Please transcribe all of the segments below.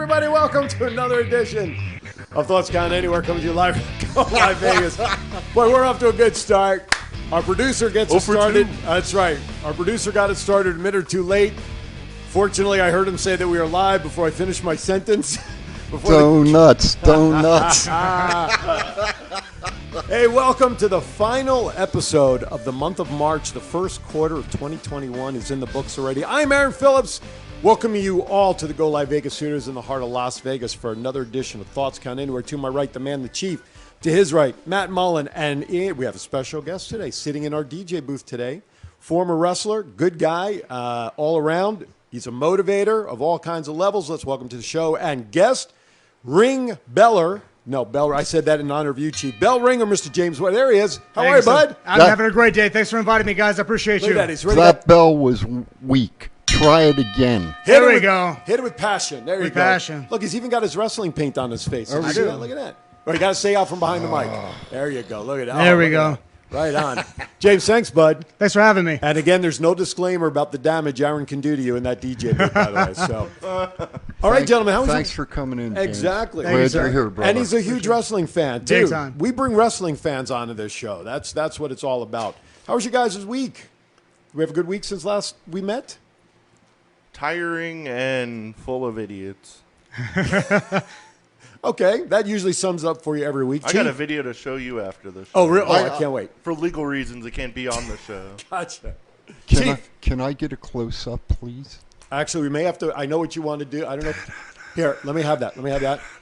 everybody. Welcome to another edition of Thoughts Count Anywhere, coming to you live from Live Vegas. Boy, we're off to a good start. Our producer gets us started. That's right. Our producer got it started a minute or two late. Fortunately, I heard him say that we are live before I finished my sentence. Donuts. Hey, welcome to the final episode of the month of March. The first quarter of 2021 is in the books already. I'm Aaron Phillips. Welcoming you all to the Go Live Vegas Studios in the heart of Las Vegas for another edition of Thoughts Count Anywhere. To my right, the man, the chief. To his right, Matt Mullen. And we have a special guest today, sitting in our DJ booth today. Former wrestler, good guy, all around. He's a motivator of all kinds of levels. Let's welcome to the show. And guest, Ring Beller. No, Beller. I said that in honor of you, Chief. Bell Ringer, Mr. James White. There he is. How are you, bud? I'm having a great day. Thanks for inviting me, guys. I appreciate you. That bell was weak. Try it again. There we go. Hit it with passion. There you go. Passion. Look, he's even got his wrestling paint on his face. There we go. Look at that. Or you got to say out from behind the mic. There you go. Look at that. There we go. Right on. James, thanks, bud. Thanks for having me. And again, there's no disclaimer about the damage Aaron can do to you in that DJ booth, by the way. So, all right, gentlemen. How was Thanks for coming in, James. Exactly. Glad you're here, brother. And he's a huge wrestling fan, too. Big time. We bring wrestling fans onto this show. That's what it's all about. How was your guys' week? We have a good week since last we met? Tiring and full of idiots. Okay, that usually sums up for you every week. I got a video to show you after the show. Oh, really? Oh, I can't wait. For legal reasons, it can't be on the show. Gotcha. Can I get a close-up, please? Actually, we may have to. I know what you want to do. I don't know. Here, let me have that.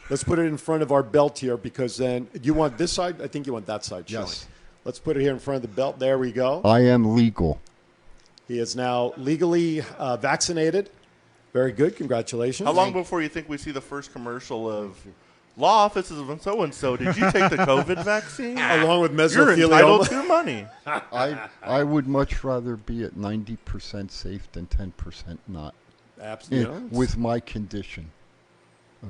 Let's put it in front of our belt here because then, do you want this side? I think you want that side showing. Yes. Let's put it here in front of the belt. There we go. I am legal. He is now legally vaccinated. Very good. Congratulations. How long before you think we see the first commercial of law offices of so-and-so? Did you take the COVID vaccine? Along with mesothelioma. You're entitled to money. I would much rather be at 90% safe than 10% not. Absolutely. With my condition.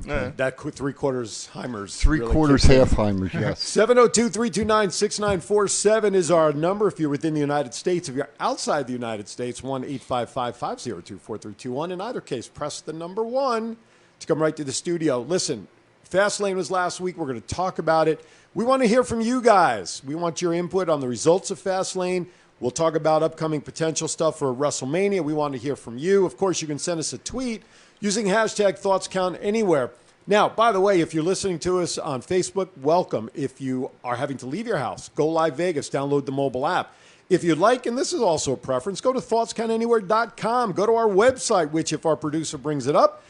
Okay. That three-quarters Heimers. Three-quarters half-Heimers, yes. 702-329-6947 is our number if you're within the United States. If you're outside the United States, 1-855-502-4321. In either case, press the number 1 to come right to the studio. Listen, Fastlane was last week. We're going to talk about it. We want to hear from you guys. We want your input on the results of Fastlane. We'll talk about upcoming potential stuff for WrestleMania. We want to hear from you. Of course, you can send us a tweet using hashtag ThoughtsCountAnywhere. Now, by the way, if you're listening to us on Facebook, welcome. If you are having to leave your house, go Live Vegas, download the mobile app. If you'd like, and this is also a preference, go to ThoughtsCountAnywhere.com. Go to our website, which if our producer brings it up,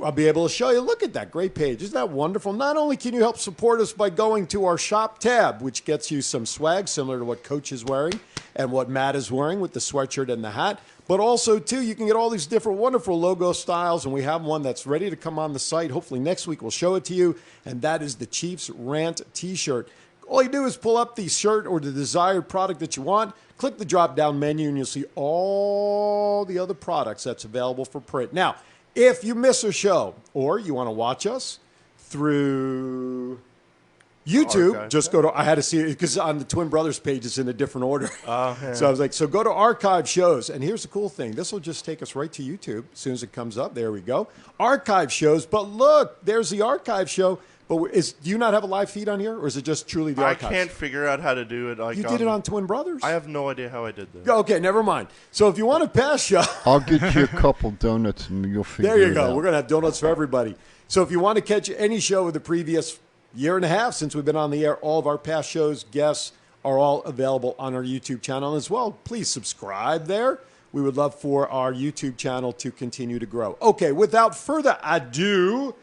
I'll be able to show you. Look at that great page. Isn't that wonderful? Not only can you help support us by going to our shop tab, which gets you some swag similar to what Coach is wearing and what Matt is wearing with the sweatshirt and the hat, but also, too, you can get all these different wonderful logo styles, and we have one that's ready to come on the site. Hopefully next week we'll show it to you, and that is the Chiefs Rant T-shirt. All you do is pull up the shirt or the desired product that you want, click the drop-down menu, and you'll see all the other products that's available for print. Now, if you miss a show or you want to watch us through YouTube, Archive. just go to, I had to see it because on the Twin Brothers page, it's in a different order. Yeah. So I was like, so go to archive shows. And here's the cool thing. This will just take us right to YouTube as soon as it comes up. There we go. Archive shows. But look, there's the archive show. But do you not have a live feed on here? Or is it just truly the archives? I can't figure out how to do it. You did it on Twin Brothers? I have no idea how I did this. Okay, never mind. So if you want a past show. I'll get you a couple donuts and you'll figure it out. There you go. We're going to have donuts for everybody. So if you want to catch any show of the previous year and a half since we've been on the air, all of our past shows, guests are all available on our YouTube channel as well. Please subscribe there. We would love for our YouTube channel to continue to grow. Okay, without further ado,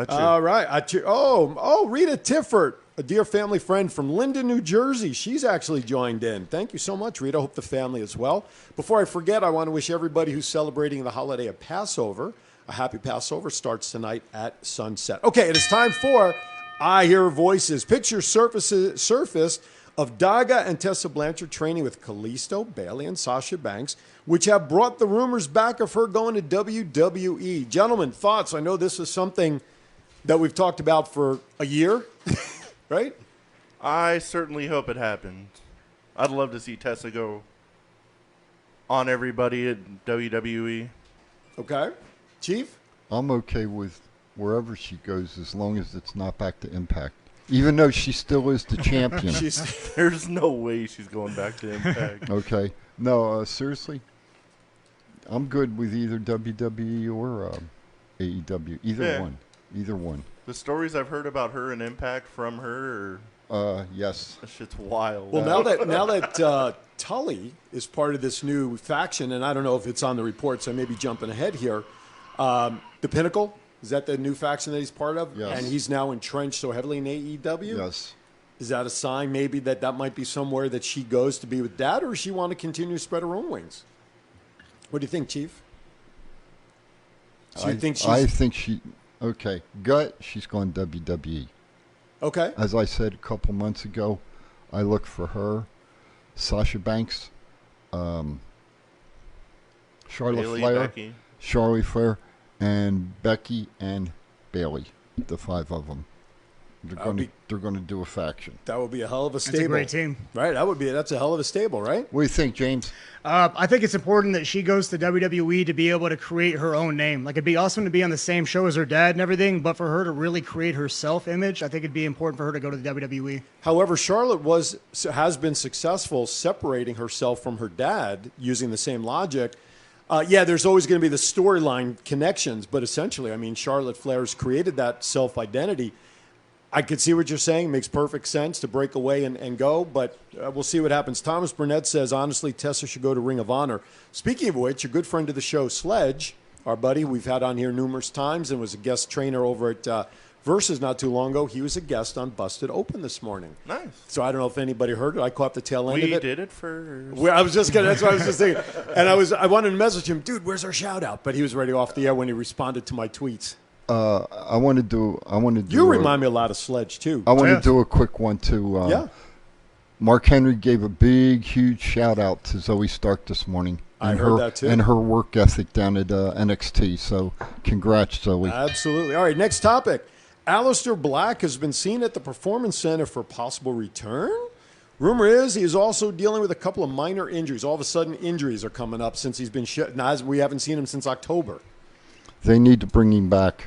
all right. Rita Tiffert, a dear family friend from Linden, New Jersey. She's actually joined in. Thank you so much, Rita. Hope the family as well. Before I forget, I want to wish everybody who's celebrating the holiday of Passover a happy Passover. Starts tonight at sunset. Okay, it is time for I Hear Voices. Picture surfaced of Daga and Tessa Blanchard training with Kalisto, Bayley, and Sasha Banks, which have brought the rumors back of her going to WWE. Gentlemen, thoughts? I know this is something that we've talked about for a year, right? I certainly hope it happens. I'd love to see Tessa go on everybody at WWE. Okay. Chief? I'm okay with wherever she goes as long as it's not back to Impact. Even though she still is the champion. There's no way she's going back to Impact. Okay. No, seriously, I'm good with either WWE or AEW. Either one. The stories I've heard about her and Impact from her yes. that shit's wild. Well, now that Tully is part of this new faction, and I don't know if it's on the report, so I may be jumping ahead here. The Pinnacle, is that the new faction that he's part of? Yes. And he's now entrenched so heavily in AEW? Yes. Is that a sign maybe that might be somewhere that she goes to be with Dad, or does she want to continue to spread her own wings? What do you think, Chief? So you think she's... I think she... Okay, gut, she's going WWE. Okay. As I said a couple months ago, I look for her, Sasha Banks, Charlotte Bayley, Flair, Becky. Charlotte Flair, and Becky and Bayley, the 5 of them. They're going to do a faction. That would be a hell of a stable. That's a great team. Right, that's a hell of a stable, right? What do you think, James? I think it's important that she goes to WWE to be able to create her own name. Like, it'd be awesome to be on the same show as her dad and everything, but for her to really create her self-image, I think it'd be important for her to go to the WWE. However, Charlotte has been successful separating herself from her dad using the same logic. There's always going to be the storyline connections, but essentially, I mean, Charlotte Flair's created that self-identity. I could see what you're saying. It makes perfect sense to break away and go, but we'll see what happens. Thomas Burnett says, honestly, Tessa should go to Ring of Honor. Speaking of which, a good friend of the show, Sledge, our buddy, we've had on here numerous times and was a guest trainer over at Versus not too long ago. He was a guest on Busted Open this morning. Nice. So I don't know if anybody heard it. I caught the tail end of it. We did it first. That's what I was just thinking. And I wanted to message him, dude, where's our shout out? But he was already off the air when he responded to my tweets. I want to do. You remind me a lot of Sledge too. I want to do a quick one too. Mark Henry gave a big, huge shout out to Zoe Stark this morning. I heard that too. And her work ethic down at NXT. So, congrats, Zoe. Absolutely. All right, next topic. Aleister Black has been seen at the Performance Center for possible return. Rumor is he is also dealing with a couple of minor injuries. All of a sudden, injuries are coming up since he's been shut. Now, we haven't seen him since October. They need to bring him back.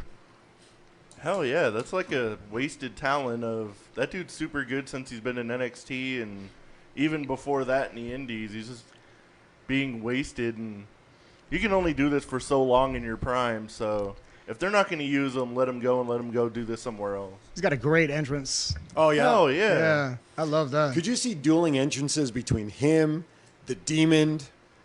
Hell yeah, that's like a wasted talent of that dude's super good since he's been in NXT, and even before that in the Indies, he's just being wasted, and you can only do this for so long in your prime, so if they're not going to use him, let him go and let him go do this somewhere else. He's got a great entrance. Oh, yeah. Oh, yeah. Yeah, I love that. Could you see dueling entrances between him, the Demon?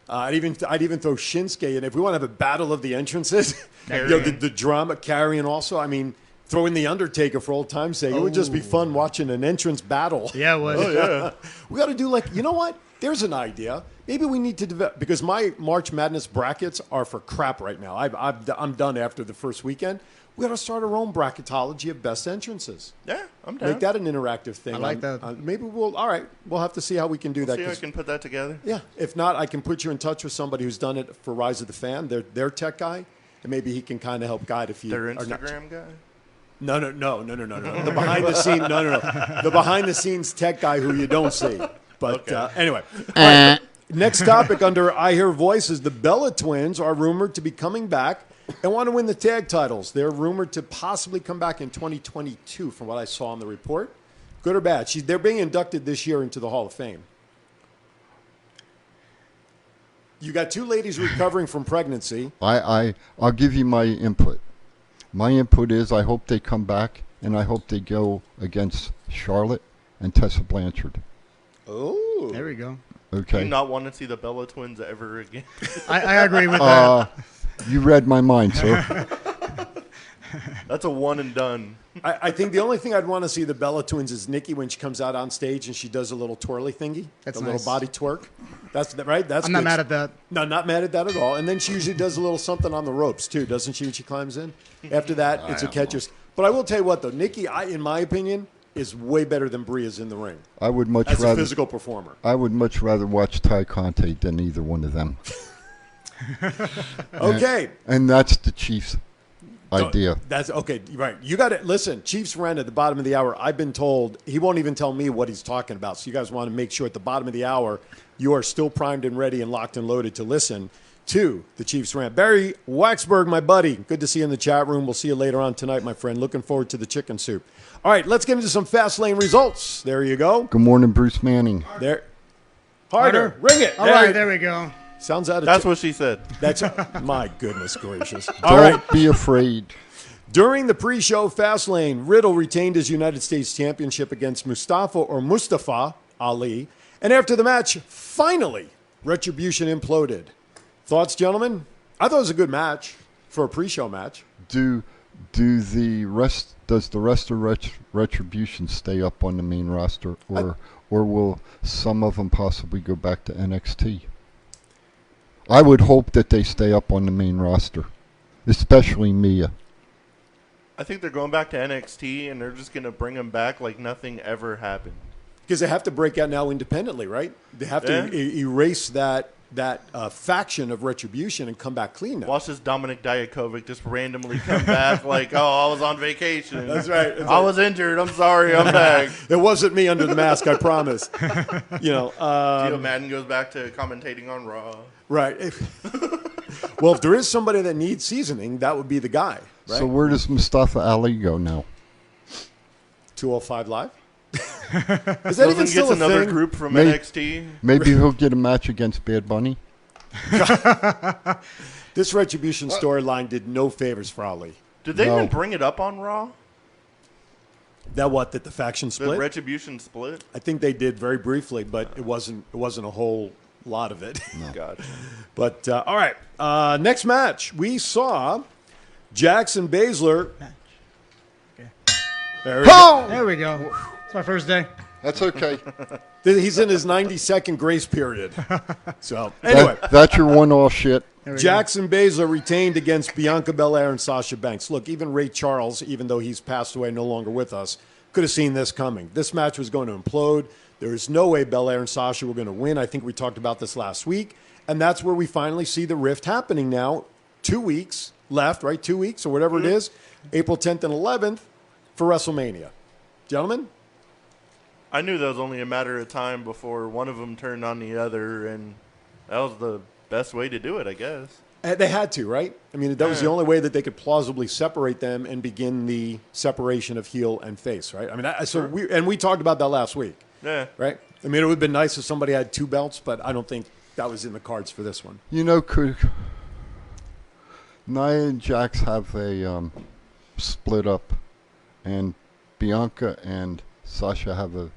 I'd even throw Shinsuke in. If we want to have a battle of the entrances, the drama, Carrion also. I mean, throw in the Undertaker for old time's sake. It would just be fun watching an entrance battle. Yeah, it would. Oh, yeah. We got to do you know what? There's an idea. Maybe we need to develop, because my March Madness brackets are for crap right now. I'm done after the first weekend. We got to start our own bracketology of best entrances. Yeah, I'm down. Make that an interactive thing. I like that. Maybe we'll have to see how we can do that. See how I can put that together. Yeah. If not, I can put you in touch with somebody who's done it for Rise of the Fan. Their tech guy, and maybe he can kind of help guide if you. Their are not. Instagram guy? No. The behind the scene. No. The behind the scenes tech guy who you don't see. But anyway. All right, next topic under I Hear Voices. The Bella Twins are rumored to be coming back and want to win the tag titles. They're rumored to possibly come back in 2022, from what I saw in the report. Good or bad? They're being inducted this year into the Hall of Fame. You got two ladies recovering from pregnancy. I'll give you my input. My input is I hope they come back, and I hope they go against Charlotte and Tessa Blanchard. Oh. There we go. Okay. Do you not want to see the Bella Twins ever again? I agree with that. You read my mind, sir. That's a one and done. I think the only thing I'd want to see the Bella Twins is Nikki when she comes out on stage and she does a little twirly thingy. That's a nice. little body twerk. That's right. That's I'm not good. mad at that. No, not mad at that at all. And then she usually does a little something on the ropes too, doesn't she? When she climbs in. After that, it's a catcher's. But I will tell you what, though, Nikki, in my opinion, is way better than Brie is in the ring. I would much as rather a physical performer. I would much rather watch Ty Conte than either one of them. Okay. And that's the Chiefs' idea. That's okay. Right. You got to listen. Chiefs Ren at the bottom of the hour. I've been told he won't even tell me what he's talking about. So you guys want to make sure at the bottom of the hour you are still primed and ready and locked and loaded to listen to the Chiefs rant. Barry Waxberg, my buddy, good to see you in the chat room. We'll see you later on tonight, my friend. Looking forward to the chicken soup. All right, let's get into some fast lane results. There you go. Good morning, Bruce Manning. There. Harder. Ring it. All right, there we go. Sounds out of That's what she said. That's my goodness gracious. All right. Don't be afraid. During the pre-show Fastlane, Riddle retained his United States Championship against Mustafa Ali. And after the match, finally, Retribution imploded. Thoughts, gentlemen? I thought it was a good match for a pre-show match. Does the rest of Retribution stay up on the main roster, or will some of them possibly go back to NXT? I would hope that they stay up on the main roster, especially Mia. I think they're going back to NXT, and they're just going to bring them back like nothing ever happened. Because they have to break out now independently, right? They have to erase that faction of Retribution and come back clean now. Watch this Dominic Dijakovic just randomly come back like, I was on vacation. That's right. I was injured. I'm sorry. I'm back. It wasn't me under the mask, I promise. Gio Madden goes back to commentating on Raw. Right. Well, if there is somebody that needs seasoning, that would be the guy. Right? So where does Mustafa Ali go now? 205 Live? Is that even still gets a another thing? group from NXT. Maybe he'll get a match against Bad Bunny. This Retribution storyline did no favors for Ali. Did they even bring it up on Raw? That the faction split? The Retribution split? I think they did very briefly, but it wasn't a whole lot of it. No. God. But all right, next match we saw Jackson Baszler. There we go. It's my first day. That's okay. He's in his 90-second grace period. So anyway, that's your one-all shit. Jackson Baszler retained against Bianca Belair and Sasha Banks. Look, even Ray Charles, even though he's passed away, no longer with us, could have seen this coming. This match was going to implode. There is no way Belair and Sasha were going to win. I think we talked about this last week. And that's where we finally see the rift happening now. 2 weeks left, right? 2 weeks or whatever it is. April 10th and 11th for WrestleMania. Gentlemen? I knew that was only a matter of time before one of them turned on the other, and that was the best way to do it, I guess. They had to, right? I mean, that was the only way that they could plausibly separate them and begin the separation of heel and face, right? I mean, we talked about that last week. Yeah. Right? I mean, it would have been nice if somebody had two belts, but I don't think that was in the cards for this one. You know, could Nia and Jax have a split up, and Bianca and Sasha have a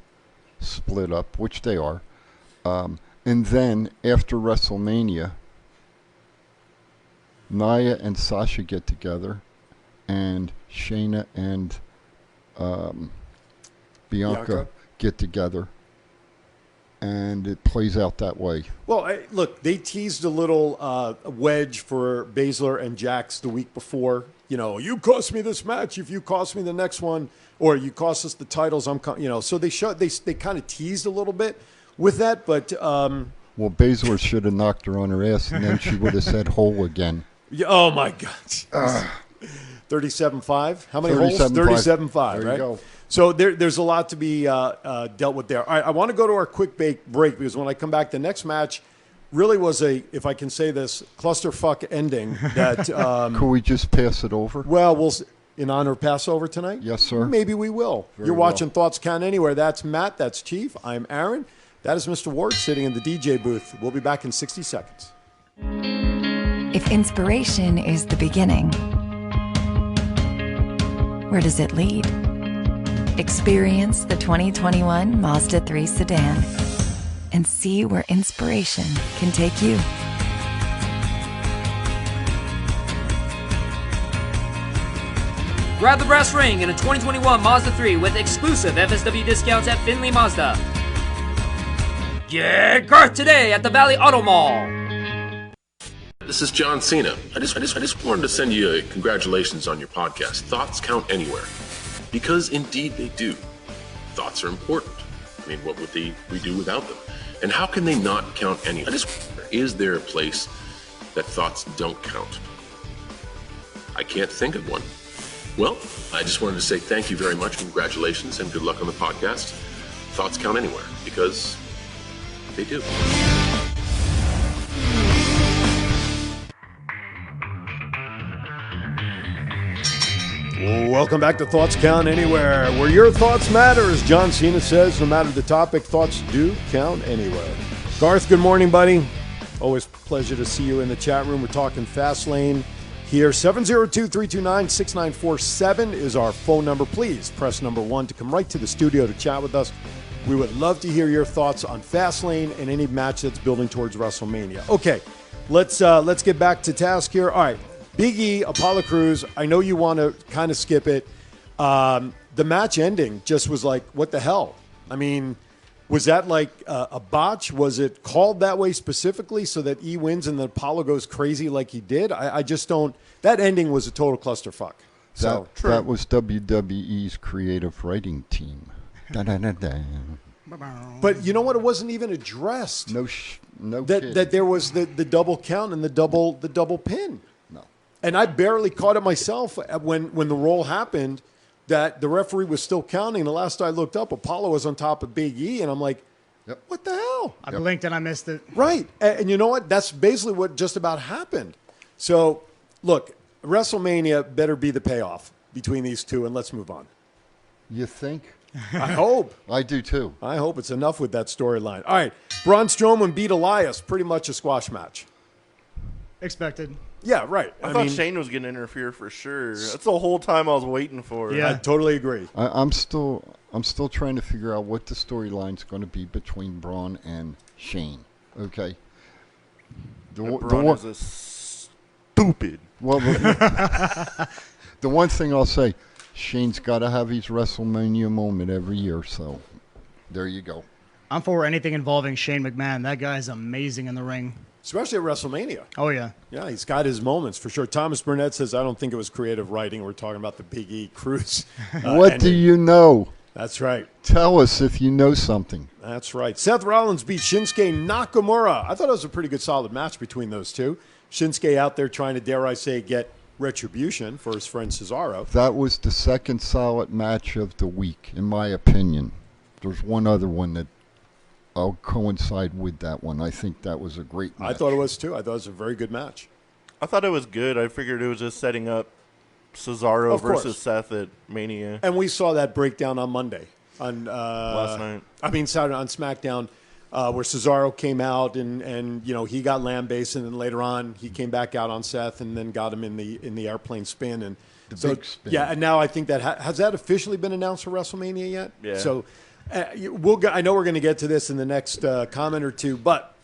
split up, which they are, and then after WrestleMania, Nia and Sasha get together, and Shayna and Bianca get together, and it plays out that way. Well, look, they teased a little wedge for Baszler and Jax the week before. You know, you cost me this match if you cost me the next one, or you cost us the titles. So they kind of teased a little bit with that, but well, Baszler should have knocked her on her ass, and then she would have said "hole" again. Yeah, oh my God. 37.5. How many holes? 37.5. Right. There you go. So there's a lot to be dealt with there. All right, I want to go to our quick break because when I come back, the next match really was if I can say this, clusterfuck ending. That could we just pass it over? Well, we'll in honor of Passover tonight. Yes, sir. Maybe we will. You're watching Thoughts Count Anywhere. That's Matt. That's Chief. I'm Aaron. That is Mr. Ward sitting in the DJ booth. We'll be back in 60 seconds. If inspiration is the beginning, where does it lead? Experience the 2021 Mazda 3 sedan and see where inspiration can take you. Grab the brass ring in a 2021 Mazda 3 with exclusive FSW discounts at Findlay Mazda. Get Garth today at the Valley Auto Mall. This is John Cena. I just wanted to send you a congratulations on your podcast. Thoughts count anywhere. Because indeed they do. Thoughts are important. I mean, what would we do without them? And how can they not count anywhere? Is there a place that thoughts don't count? I can't think of one. Well, I just wanted to say thank you very much, congratulations, and good luck on the podcast. Thoughts count anywhere, because they do. Welcome back to Thoughts Count Anywhere, where your thoughts matter. As John Cena says, no matter the topic, thoughts do count anywhere. Garth, good morning, buddy. Always a pleasure to see you in the chat room. We're talking Fastlane here. 702-329-6947 is our phone number. Please press number 1 to come right to the studio to chat with us. We would love to hear your thoughts on Fastlane and any match that's building towards WrestleMania. Okay, let's get back to task here. All right. Big E, Apollo Crews, I know you want to kind of skip it. The match ending just was like, what the hell? I mean, was that like a botch? Was it called that way specifically so that E wins and then Apollo goes crazy like he did? I just don't. That ending was a total clusterfuck. So that was WWE's creative writing team. But you know what? It wasn't even addressed. No that there was the double count and the double pin. And I barely caught it myself when the roll happened that the referee was still counting. The last I looked up, Apollo was on top of Big E, and I'm like, what the hell? I blinked and I missed it. Right. And you know what? That's basically what just about happened. So, look, WrestleMania better be the payoff between these two, and let's move on. You think? I hope. I do, too. I hope it's enough with that storyline. All right. Braun Strowman beat Elias. Pretty much a squash match. Expected. Yeah, right. I thought Shane was going to interfere for sure. That's the whole time I was waiting for. Yeah, I totally agree. I'm still trying to figure out what the storyline's going to be between Braun and Shane. Okay. Braun is a stupid. Well, the one thing I'll say, Shane's got to have his WrestleMania moment every year. So, there you go. I'm for anything involving Shane McMahon. That guy's amazing in the ring. Especially at WrestleMania. Oh, yeah. Yeah, he's got his moments for sure. Thomas Burnett says, I don't think it was creative writing. We're talking about the Big E Cruise. What do you know? That's right. Tell us if you know something. That's right. Seth Rollins beat Shinsuke Nakamura. I thought it was a pretty good, solid match between those two. Shinsuke out there trying to, dare I say, get retribution for his friend Cesaro. That was the second solid match of the week, in my opinion. There's one other one that I'll coincide with that one. I think that was a great match. I thought it was, too. I thought it was a very good match. I thought it was good. I figured it was just setting up Cesaro versus Seth at Mania. And we saw that breakdown on Monday. Last night. I mean, Saturday on SmackDown, where Cesaro came out and you know, he got lambasted, and then later on he came back out on Seth and then got him in the airplane spin. And big spin. Yeah, and now I think that has that officially been announced for WrestleMania yet? Yeah. So I know we're going to get to this in the next comment or two, but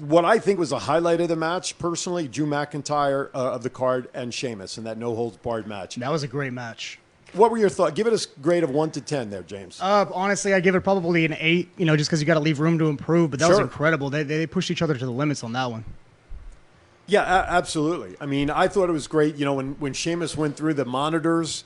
what I think was the highlight of the match, personally, Drew McIntyre of the card and Sheamus in that no-holds-barred match. That was a great match. What were your thoughts? Give it a grade of 1 to 10 there, James. Honestly, I give it probably an 8, just because you got to leave room to improve, but that was incredible. They pushed each other to the limits on that one. Yeah, absolutely. I mean, I thought it was great, when Sheamus went through the monitors,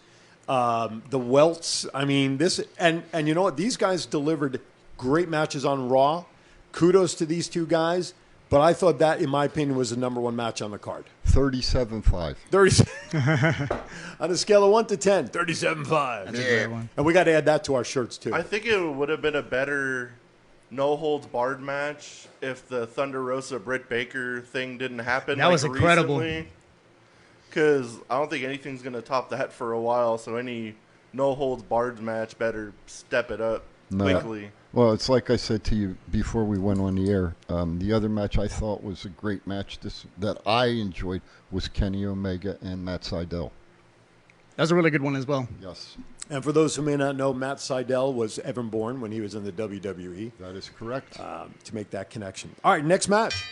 the welts. I mean, and you know what? These guys delivered great matches on Raw. Kudos to these two guys. But I thought that, in my opinion, was the number one match on the card. 37.5. 30 on a scale of 1 to 10, 37.5. That's a great one. And we got to add that to our shirts, too. I think it would have been a better no-holds-barred match if the Thunder Rosa Britt Baker thing didn't happen. That was incredible. Because I don't think anything's going to top that for a while, so any no-holds-barred match better step it up quickly. Well, it's like I said to you before we went on the air. The other match I thought was a great match that I enjoyed was Kenny Omega and Matt Sydal. That was a really good one as well. Yes. And for those who may not know, Matt Sydal was Evan Bourne when he was in the WWE. That is correct. To make that connection. All right, next match.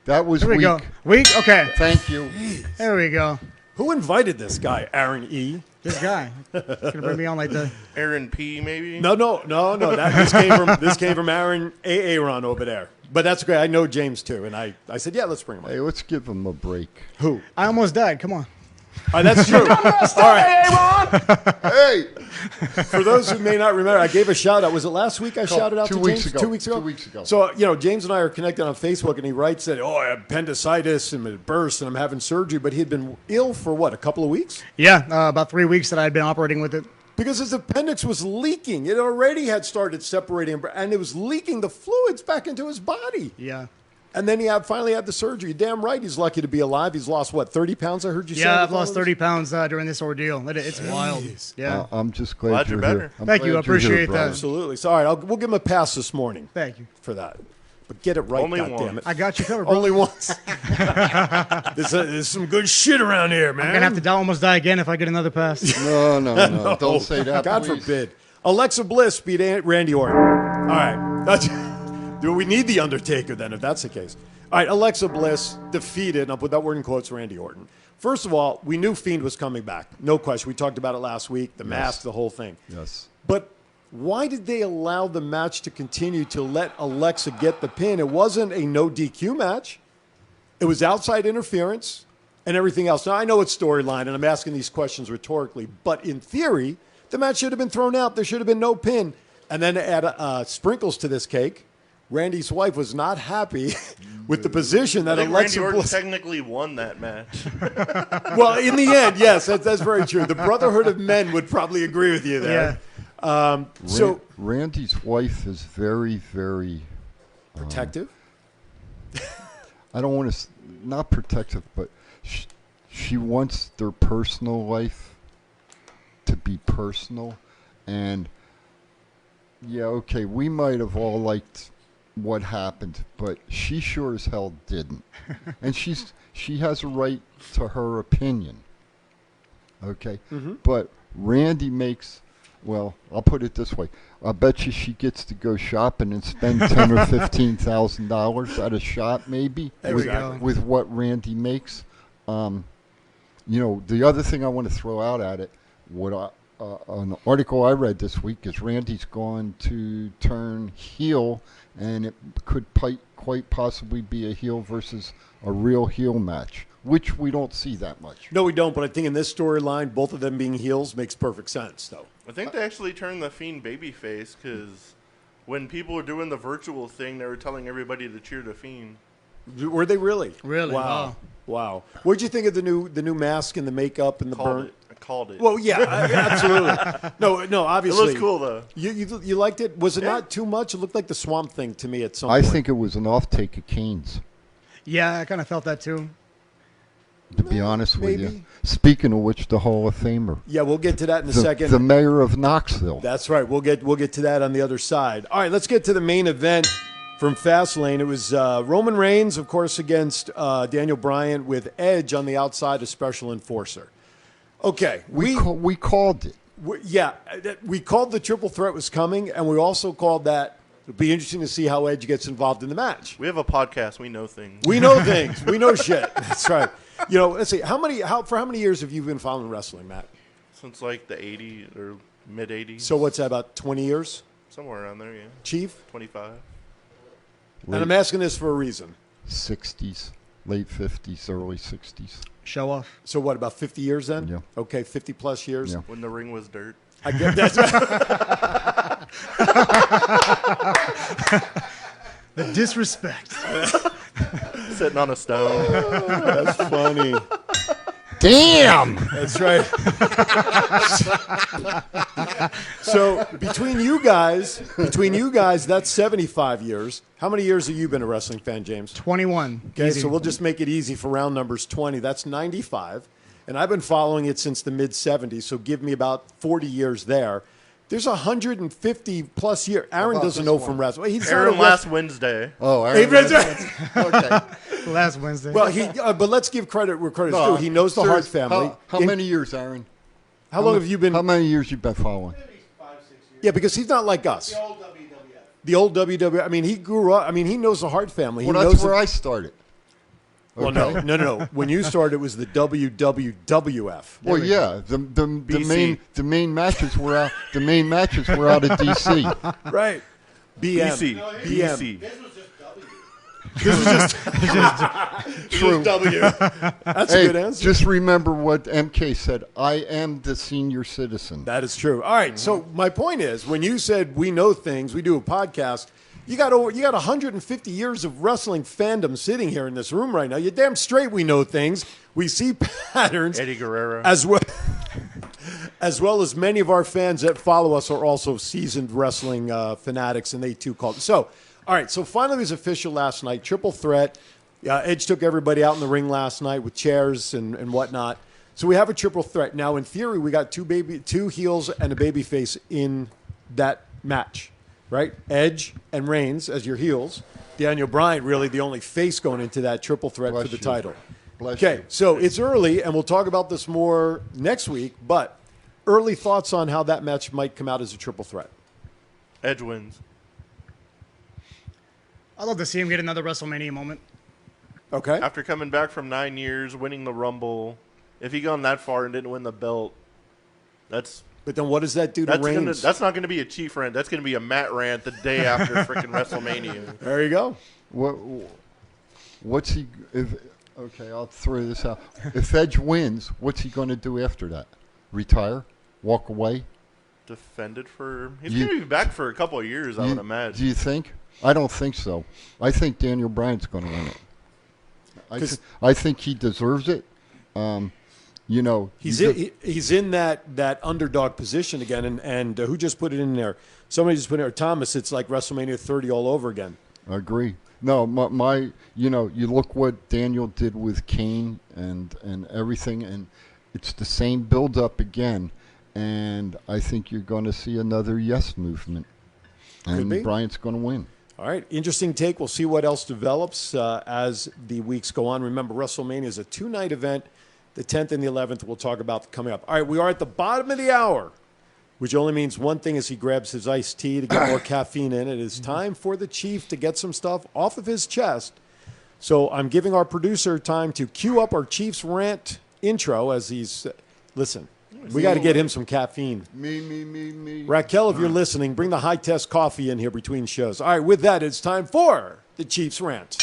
That was Here we weak. go. Weak? Okay. Thank you. There we go. Who invited this guy, Aaron E? This guy. He's going to bring me on like the... Aaron P, maybe? No. This came from Aaron Aaron over there. But that's great. I know James, too. And I said, yeah, let's bring him on. Hey, let's give him a break. Who? I almost died. Come on. That's true. All right. Hey! For those who may not remember, I gave a shout out. Was it last week I shouted out to 2 weeks James? ago. 2 weeks ago? 2 weeks ago. So, James and I are connected on Facebook, and he writes that, I have appendicitis and it burst and I'm having surgery. But he had been ill for what, a couple of weeks? Yeah, about 3 weeks that I had been operating with it. Because his appendix was leaking. It already had started separating, and it was leaking the fluids back into his body. Yeah. And then he finally had the surgery. Damn right he's lucky to be alive. He's lost, what, 30 pounds, I heard you say? Yeah, I've lost 30 pounds during this ordeal. It's wild. Yeah. I'm just glad you're here. better. Glad Thank you. I you're here, appreciate brother. that. Absolutely. So, all right, we'll give him a pass this morning. Thank you. For that. But get it right, Only goddammit. I got you covered, bro. Only once. There's some good shit around here, man. I'm going to have to almost die again if I get another pass. No. Don't say that, God please. forbid. Alexa Bliss beat Randy Orton. All right. Do we need The Undertaker then, if that's the case? All right, Alexa Bliss defeated, and I'll put that word in quotes, Randy Orton. First of all, we knew Fiend was coming back. No question. We talked about it last week, the mask, the whole thing. Yes. But why did they allow the match to continue to let Alexa get the pin? It wasn't a no DQ match. It was outside interference and everything else. Now, I know it's storyline, and I'm asking these questions rhetorically, but in theory, the match should have been thrown out. There should have been no pin. And then to add sprinkles to this cake, Randy's wife was not happy with the position that I think Alexa Randy Orton Bliss technically won that match. Well, in the end, yes, that's very true. The Brotherhood of Men would probably agree with you there. So Randy's wife is very, very protective. I don't want to, not protective, but she wants their personal life to be personal. And yeah, okay, we might have all liked what happened, but she sure as hell didn't. And she has a right to her opinion. Okay? Mm-hmm. But Randy makes, well, I'll put it this way. I bet you she gets to go shopping and spend $10,000 or $15,000 at a shop, maybe, with what Randy makes. The other thing I want to throw out at it, an article I read this week is Randy's going to turn heel, and it could quite possibly be a heel versus a real heel match, which we don't see that much. No, we don't, but I think in this storyline, both of them being heels makes perfect sense, though. I think they actually turned the Fiend babyface because when people were doing the virtual thing, they were telling everybody to cheer the Fiend. Were they really? Really? Wow. What'd you think of the new mask and the makeup and the burn? I called it. Well, yeah, absolutely. No, obviously. It looks cool, though. You liked it? Was it not too much? It looked like the Swamp Thing to me at some point. I think it was an off-take of Kane's. Yeah, I kind of felt that too. To be honest with maybe. you. Speaking of which, the Hall of Famer. Yeah, we'll get to that in a second. The mayor of Knoxville. That's right. We'll get to that on the other side. All right, let's get to the main event from Fastlane. It was Roman Reigns, of course, against Daniel Bryan with Edge on the outside as Special Enforcer. Okay. We called it. We called the triple threat was coming, and we also called that it'll be interesting to see how Edge gets involved in the match. We have a podcast. We know things. We know things. We know shit. That's right. Let's see. For how many years have you been following wrestling, Matt? Since like the 80s or mid 80s. So what's that, about 20 years? Somewhere around there, yeah. Chief? 25. And I'm asking this for a reason. 60s, late 50s, early 60s. Show off. So what, about 50 years then? Yeah. Okay, 50 plus years. Yeah. When the ring was dirt. I get that. The disrespect. Sitting on a stone. That's funny. Damn! That's right. So between you guys, that's 75 years. How many years have you been a wrestling fan, James? 21. Okay, Easy. so we'll just make it easy for round numbers 20. That's 95. And I've been following it since the mid-70s, so give me about 40 years there. There's 150 plus years. Aaron doesn't know from wrestling. He's Aaron last Wednesday. Oh, Aaron. Okay. Last Wednesday. Well, but let's give credit where credit's due. He knows the Hart family. How many years, Aaron? How long have you been? How many years you been following? Maybe 5, 6 years. Yeah, because he's not like us. The old WWF. The old WWF. I mean, he grew up. I mean, he knows the Hart family. Well, he that's knows where I started. Well, no. When you started, it was the WWWF. Well, yeah, the main matches were out. The main matches were out of DC. Right. BM. BC. BM. This was just W. This is just True. W. That's Hey, a good answer. just remember what MK said. I am the senior citizen. That is true. All right. So my point is, when you said we know things, we do a podcast. You got 150 years of wrestling fandom sitting here in this room right now. You're damn straight. We know things. We see patterns. Eddie Guerrero. As well as many of our fans that follow us are also seasoned wrestling fanatics, and they too call it. So, All right, so finally it was official last night. Triple threat. Edge took everybody out in the ring last night with chairs and whatnot. So we have a triple threat. Now, in theory, we got two heels and a baby face in that match, right? Edge and Reigns as your heels. Daniel Bryan really the only face going into that triple threat Bless for the you. title. Bless Okay, you. so it's early, and we'll talk about this more next week, but early thoughts on how that match might come out as a triple threat. Edge wins. I'd love to see him get another WrestleMania moment. Okay. After coming back from 9 years, winning the Rumble, if he gone that far and didn't win the belt, that's But then what does that do to that's Reigns? that's not going to be a Chief rant. That's going to be a Matt rant the day after freaking WrestleMania. There you go. What's he? Okay, I'll throw this out. If Edge wins, what's he going to do after that? Retire? Walk away? Defended for he's going to be back for a couple of years, I would Do imagine. you think? I don't think so. I think Daniel Bryan's going to win it. 'Cause- I think he deserves it. You know, He's in that underdog position again, and who just put it in there? Somebody just put it in there. Thomas, it's like WrestleMania 30 all over again. I agree. No, my you know, you look what Daniel did with Kane and everything, and it's the same build up again. And I think you're going to see another yes movement, and be. Bryan's going to win. All right, interesting take. We'll see what else develops as the weeks go on. Remember, WrestleMania is a 2-night event. The 10th and the 11th we'll talk about coming up. All right, we are at the bottom of the hour, which only means one thing as he grabs his iced tea to get more caffeine in. It is time for the Chief to get some stuff off of his chest. So I'm giving our producer time to cue up our Chief's rant intro as he's listen. We got to get him some caffeine. Me. Raquel, if you're listening, bring the high-test coffee in here between shows. All right, with that, it's time for the Chiefs rant.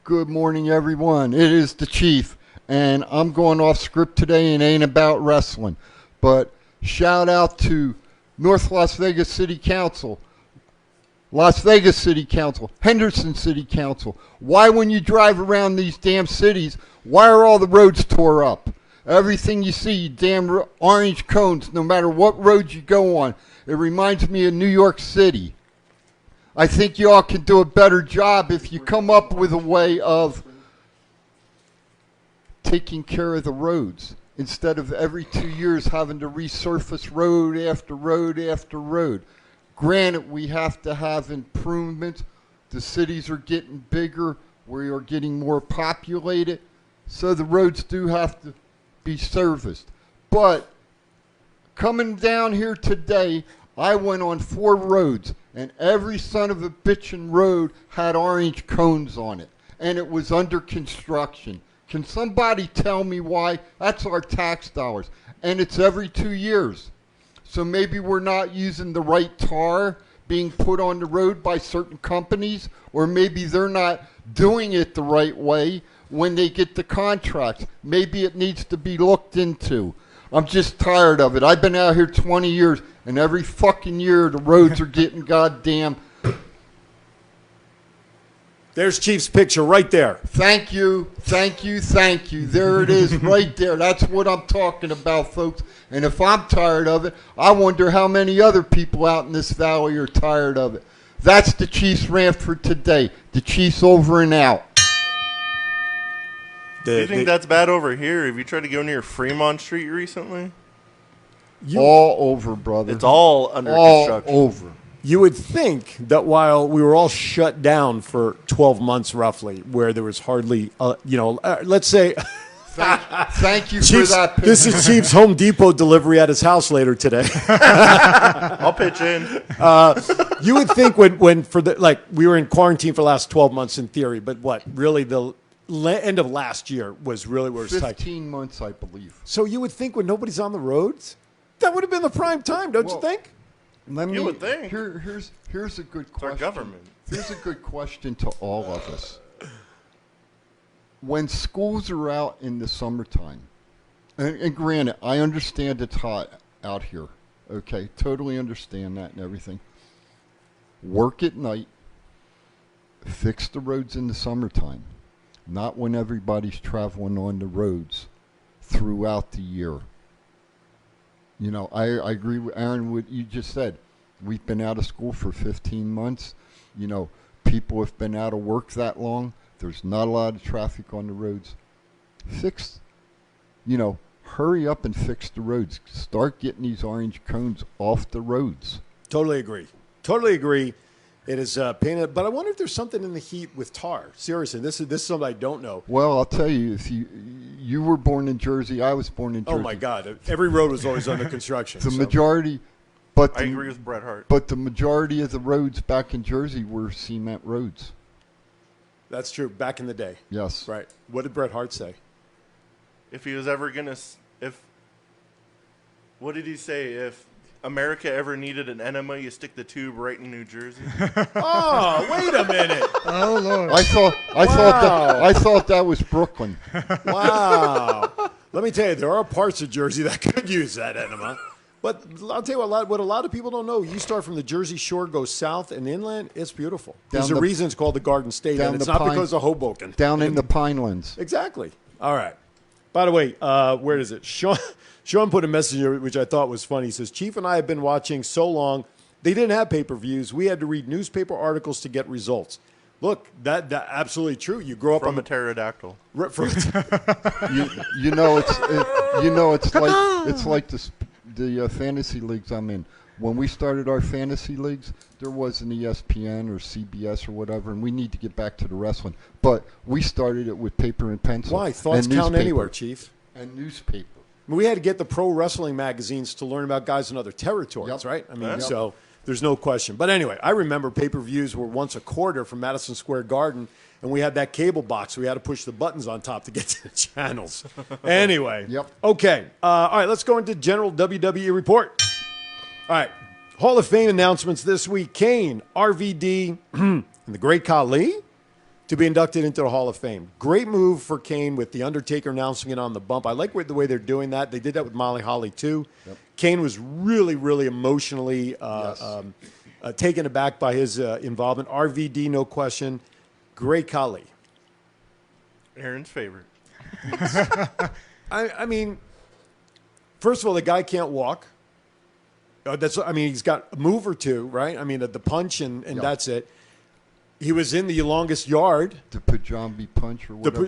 Good morning, everyone. It is the Chief, and I'm going off script today and ain't about wrestling. But shout out to North Las Vegas City Council, Las Vegas City Council, Henderson City Council. Why, when you drive around these damn cities, why are all the roads tore up? Everything you see, you damn orange cones, no matter what road you go on. It reminds me of New York City. I think y'all can do a better job if you come up with a way of taking care of the roads instead of every 2 years having to resurface road after road after road. Granted, we have to have improvements. The cities are getting bigger. We are getting more populated. So the roads do have to be serviced. But coming down here today, I went on 4 roads, and every son of a bitchin' road had orange cones on it, and it was under construction. Can somebody tell me why? That's our tax dollars, and it's every 2 years. So maybe we're not using the right tar being put on the road by certain companies, or maybe they're not doing it the right way when they get the contracts. Maybe it needs to be looked into. I'm just tired of it. I've been out here 20 years, and every fucking year the roads are getting goddamn. There's Chief's picture right there. Thank you. There it is right there. That's what I'm talking about, folks. And if I'm tired of it, I wonder how many other people out in this valley are tired of it. That's the Chiefs rant for today. The Chiefs over and out. Do you think that's bad over here? Have you tried to go near Fremont Street recently? All over, brother. It's all under all construction. over. You would think that while we were all shut down for 12 months roughly, where there was hardly, let's say, Thank you Chiefs, for that. this is Chief's Home Depot delivery at his house later today. I'll pitch in. You would think when for the we were in quarantine for the last 12 months in theory, but what really the end of last year was really where it's tight. 15 months, I believe. So you would think when nobody's on the roads, that would have been the prime time, don't you think? You would think. Here's a good It's our question. government. Here's a good question to all of us. When schools are out in the summertime, And granted, I understand it's hot out here. Okay, totally understand that and everything. Work at night. Fix the roads in the summertime, not when everybody's traveling on the roads throughout the year. You know, I agree with Aaron, what you just said. We've been out of school for 15 months. You know, people have been out of work that long. There's not a lot of traffic on the roads. Hurry up and fix the roads. Start getting these orange cones off the roads. Totally agree. Totally agree. It is painted, but I wonder if there's something in the heat with tar. Seriously, this is something I don't know. Well, I'll tell you, if you were born in Jersey, I was born in Jersey. Oh my God! Every road was always under construction. The majority, but I agree with Bret Hart. But the majority of the roads back in Jersey were cement roads. That's true. Back in the day. Yes. Right. What did Bret Hart say? If he was ever gonna, what did he say? If America ever needed an enema, you stick the tube right in New Jersey. Oh, wait a minute! Oh Lord! I thought that was Brooklyn. Wow. Let me tell you, there are parts of Jersey that could use that enema. But I'll tell you what a lot of people don't know. You start from the Jersey Shore, go south and inland, it's beautiful. There's a reason it's called the Garden State, and it's not because of Hoboken. Down in the Pinelands. Exactly. All right. By the way, where is it? Sean put a message here, which I thought was funny. He says, Chief and I have been watching so long, they didn't have pay-per-views. We had to read newspaper articles to get results. Look, that absolutely true. You grow up From on a pterodactyl. it's it's like the fantasy leagues I'm in. When we started our fantasy leagues, there wasn't ESPN or CBS or whatever, and we need to get back to the wrestling. But we started it with paper and pencil. Why? Thoughts and count newspaper. anywhere, Chief. And newspaper. We had to get the pro wrestling magazines to learn about guys in other territories, Yep. right? I mean, Yep. so there's no question. But anyway, I remember pay-per-views were once a quarter from Madison Square Garden, and we had that cable box. We had to push the buttons on top to get to the channels. Anyway. Yep. Okay. All right, let's go into general WWE report. All right. Hall of Fame announcements this week. Kane, RVD, and the Great Khali to be inducted into the Hall of Fame. Great move for Kane with The Undertaker announcing it on the bump. I like the way they're doing that. They did that with Molly Holly, too. Yep. Kane was really, really emotionally taken aback by his involvement. RVD, no question. Great Khali. Aaron's favorite. I mean, first of all, the guy can't walk. He's got a move or two, right? I mean, the punch and that's it. He was in the longest yard. The Pajambi punch or whatever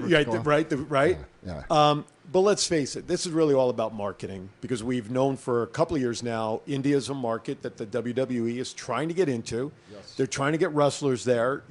Right. Yeah. But let's face it, this is really all about marketing because we've known for a couple of years now, India's a market that the WWE is trying to get into. Yes. They're trying to get wrestlers there,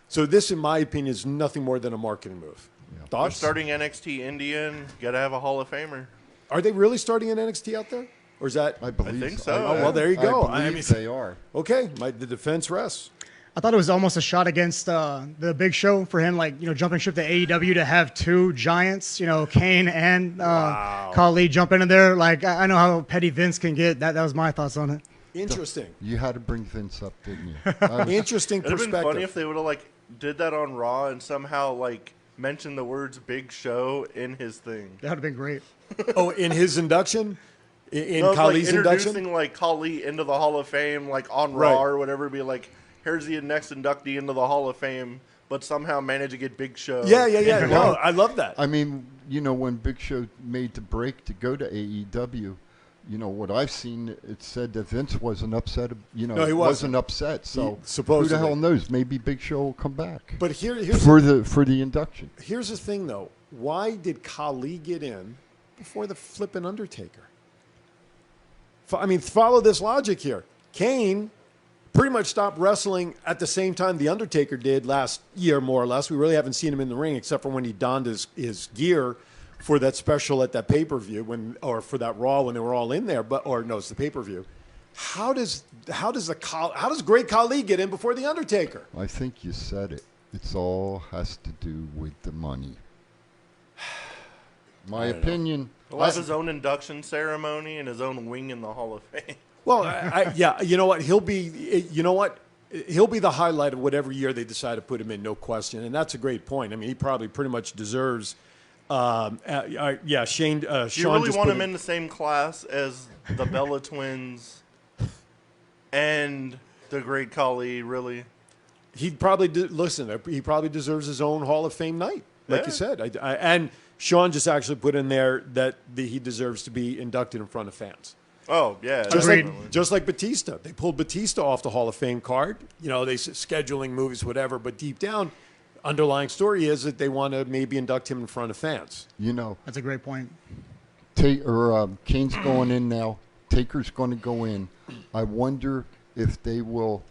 So this, in my opinion, is nothing more than a marketing move. Yeah. They're Thoughts? starting NXT India and got to have a Hall of Famer. Are they really starting an NXT out there? Or is that? I believe think so. Oh, well, there you go. I believe they are. Okay, the defense rests. I thought it was almost a shot against the Big Show for him, jumping ship to AEW to have two giants, Kane and Khali jump into there. Like, I know how petty Vince can get. That was my thoughts on it. Interesting. You had to bring Vince up, didn't you? Interesting It'd have been perspective. funny if they would have did that on Raw and somehow mentioned the words "Big Show" in his thing. That would have been great. Oh, in his induction? In No, Khali's introducing induction? Khali into the Hall of Fame, on Right. Raw or whatever. Be like, here's the next inductee into the Hall of Fame, but somehow manage to get Big Show. Yeah. No, I love that. I mean, when Big Show made the break to go to AEW, what I've seen, it said that Vince wasn't upset. No, he wasn't. wasn't upset. So supposedly. who the hell knows? Maybe Big Show will come back. But here's for the induction. Here's the thing, though. Why did Khali get in before the flippin' Undertaker? Follow this logic here. Kane pretty much stopped wrestling at the same time the Undertaker did last year, more or less. We really haven't seen him in the ring except for when he donned his gear for that special at that pay-per-view or for that Raw when they were all in there. It's the pay-per-view. How does Great Khali get in before the Undertaker? I think you said it. It's all has to do with the money. My opinion. He'll have his own induction ceremony and his own wing in the Hall of Fame. Well, you know what? He'll be the highlight of whatever year they decide to put him in, no question. And that's a great point. He probably pretty much deserves Yeah, Shane. Do you Sean really just want put him it- in the same class as the Bella Twins and the Great Khali? Really? He'd probably listen. He probably deserves his own Hall of Fame night, like you Yeah. said. And Sean just actually put in there that he deserves to be inducted in front of fans. Oh yeah, Just definitely. like, just like Batista. They pulled Batista off the Hall of Fame card. You know, they scheduling movies, whatever. But deep down, underlying story is that they want to maybe induct him in front of fans. You know, That's a great point. Kane's going in now. Taker's going to go in. I wonder if they will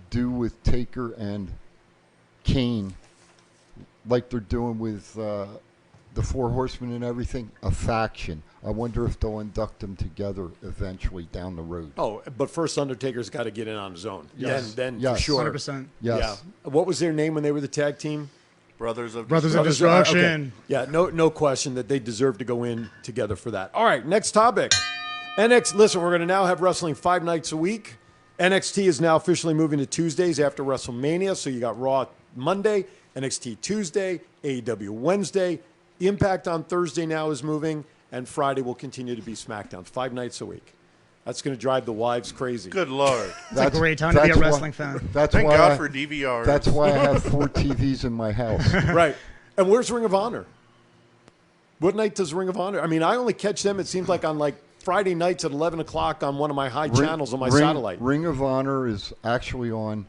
do with Taker and Kane like they're doing with the Four Horsemen and everything, a faction. I wonder if they'll induct them together eventually down the road. Oh, but first Undertaker's got to get in on his own. Yes. Then Yes. for sure. 100%. Yes. Yeah. What was their name when they were the tag team? Brothers of Brothers of Destruction. Destruction. Okay. Yeah, no question that they deserve to go in together for that. All right, next topic. Listen, we're going to now have wrestling 5 nights a week. NXT is now officially moving to Tuesdays after WrestleMania. So you got Raw Monday, NXT Tuesday, AEW Wednesday. Impact on Thursday now is moving, and Friday will continue to be SmackDown 5 nights a week. That's going to drive the wives crazy. Good lord! It's a great time to be a that's why- wrestling fan. That's Thank why God I- for DVR. That's why I have 4 TVs in my house. Right. And where's Ring of Honor? What night does Ring of Honor? I mean, I only catch them, it seems like, on like Friday nights at 11 o'clock on one of my high channels on my satellite. Ring of Honor is actually on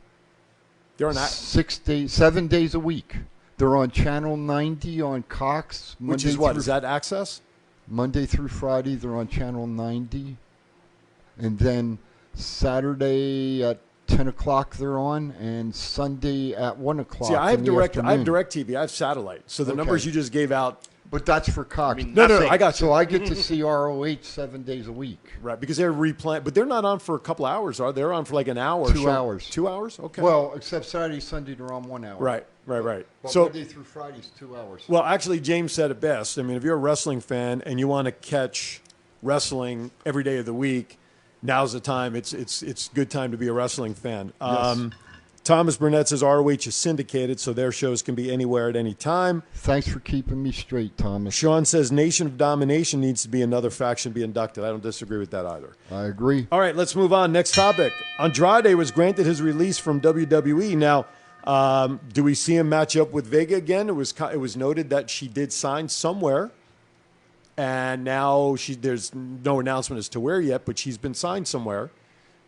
They're on that, 7 days a week. They're on Channel 90 on Cox. which Monday is what? through- Is that Access? Monday through Friday, they're on Channel 90. And then Saturday at 10 o'clock they're on, and Sunday at 1 o'clock. See, I have in the afternoon. direct TV. I have satellite. So the Okay. numbers you just gave out, But that's for Cox. no, I got you. So I get to see ROH 7 days a week. Right, because they're replaying, but they're not on for a couple hours, are they? They're on for like an hour. 2 hours. 2 hours? Okay. Well, except Saturday, Sunday, they're on 1 hour. right. But So, Monday through Friday is 2 hours. well, actually, James said it best. I mean, if you're a wrestling fan and you want to catch wrestling every day of the week, now's the time. It's good time to be a wrestling fan. Thomas Burnett says ROH is syndicated, so their shows can be anywhere at any time. Thanks for keeping me straight, Thomas. Sean says Nation of Domination needs to be another faction be inducted. I don't disagree with that either. I agree. All right, let's move on. Next topic. Andrade was granted his release from WWE. Now, do we see him match up with Vega again? It was noted that she did sign somewhere, and now there's no announcement as to where yet, but she's been signed somewhere.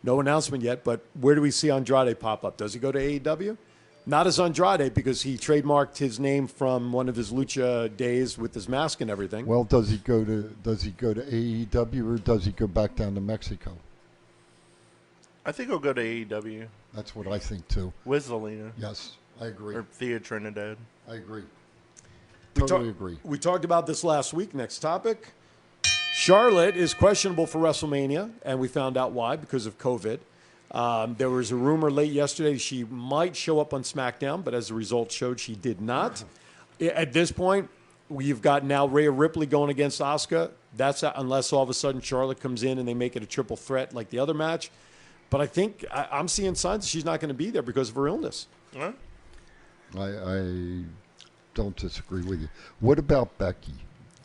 No announcement yet, but where do we see Andrade pop up? Does he go to AEW? Not as Andrade, because he trademarked his name from one of his lucha days with his mask and everything. Well, does he go to AEW or does he go back down to Mexico? I think he'll go to AEW That's what I think too. with Zelina Yes, I agree. or Thea Trinidad. I agree. We Totally talk- agree. We talked about this last week. Next topic. Charlotte is questionable for WrestleMania, and we found out why, because of COVID. There was a rumor late yesterday she might show up on SmackDown, but as the results showed, she did not. At this point, we've got now Rhea Ripley going against Asuka. That's unless all of a sudden Charlotte comes in and they make it a triple threat like the other match. But I think I'm seeing signs that she's not going to be there because of her illness. Huh? I don't disagree with you. What about Becky?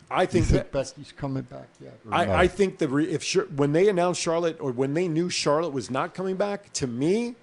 I Do you think think that, Becky's coming back yet? or I no? think that when they announced Charlotte, or when they knew Charlotte was not coming back, to me,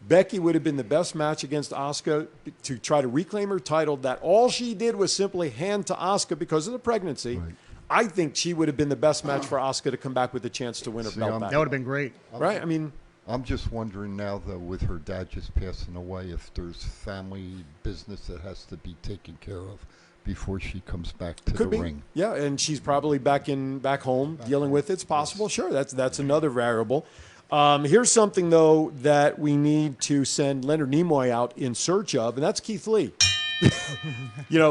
Becky would have been the best match against Asuka to try to reclaim her title. That all she did was simply hand to Asuka because of the pregnancy. Right. I think she would have been the best match for Asuka to come back with a chance to win her See, belt I'm- back. That would have been great. Right? I mean, I'm just wondering now, though, with her dad just passing away, if there's family business that has to be taken care of before she comes back to could the be. ring. Yeah, and she's probably back home dealing with it. It's possible. Sure, that's another variable. Here's something, though, that we need to send Leonard Nimoy out in search of, and that's Keith Lee.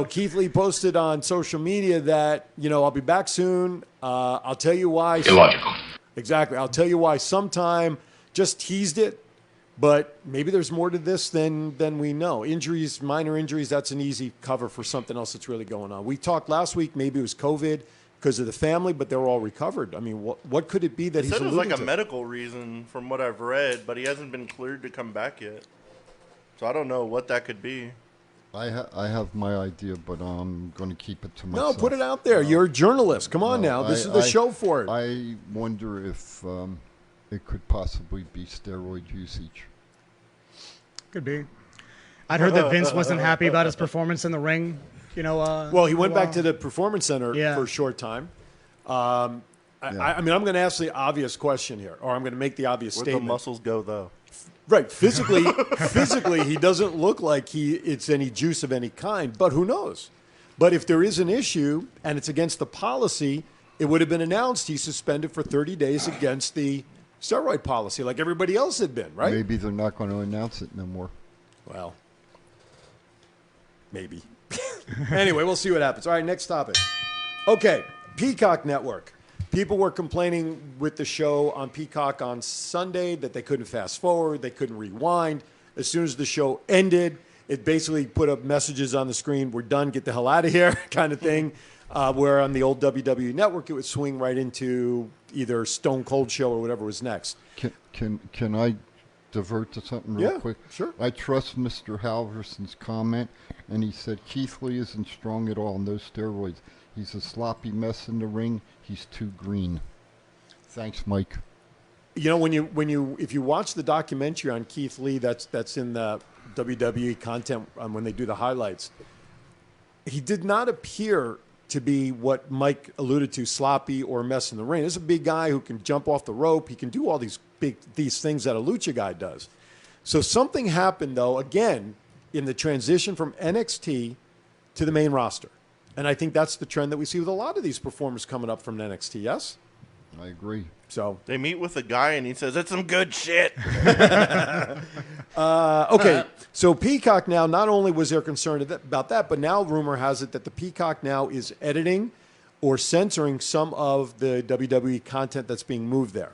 Keith Lee posted on social media that, I'll be back soon. I'll tell you why. Illogical. Exactly. I'll tell you why sometime. Just teased it, but maybe there's more to this than we know. Injuries, minor injuries, that's an easy cover for something else that's really going on. We talked last week, maybe it was COVID because of the family, but they were all recovered. I mean, what could it be that He he's said it was alluding like a to? medical reason from what I've read, but he hasn't been cleared to come back yet. So I don't know what that could be. I have my idea, but I'm going to keep it to No, myself. put it out there. You're a journalist. Come on now. This is the show for it. I wonder if it could possibly be steroid usage. Could be. I'd heard that Vince wasn't happy about his performance in the ring. Well, he went back to the Performance Center for a short time. I mean, I'm going to ask the obvious question here, or I'm going to make the obvious Where'd statement. the muscles go, though? Right, physically, he doesn't look like it's any juice of any kind. But who knows? But if there is an issue and it's against the policy, it would have been announced he's suspended for 30 days against the steroid policy, like everybody else had been. Right? Maybe they're not going to announce it no more. Well, maybe. Anyway, we'll see what happens. All right, next topic. Okay, Peacock Network. People were complaining with the show on Peacock on Sunday that they couldn't fast forward, they couldn't rewind. As soon as the show ended, it basically put up messages on the screen, "We're done, get the hell out of here," kind of thing. Where on the old WWE Network, it would swing right into either Stone Cold show or whatever was next. Can I divert to something real quick? Sure. I trust Mr. Halverson's comment, and he said Keith Lee isn't strong at all, no steroids. He's a sloppy mess in the ring. He's too green. Thanks, Mike. You know, if you watch the documentary on Keith Lee, that's in the WWE content when they do the highlights. He did not appear to be what Mike alluded to, sloppy or a mess in the ring. This is a big guy who can jump off the rope. He can do all these things that a lucha guy does. So something happened, though, again, in the transition from NXT to the main roster. And I think that's the trend that we see with a lot of these performers coming up from NXT, yes? I agree. So They meet with a guy, and he says, "It's some good shit." okay, so Peacock now, not only was there concern about that, but now rumor has it that the Peacock now is editing or censoring some of the WWE content that's being moved there.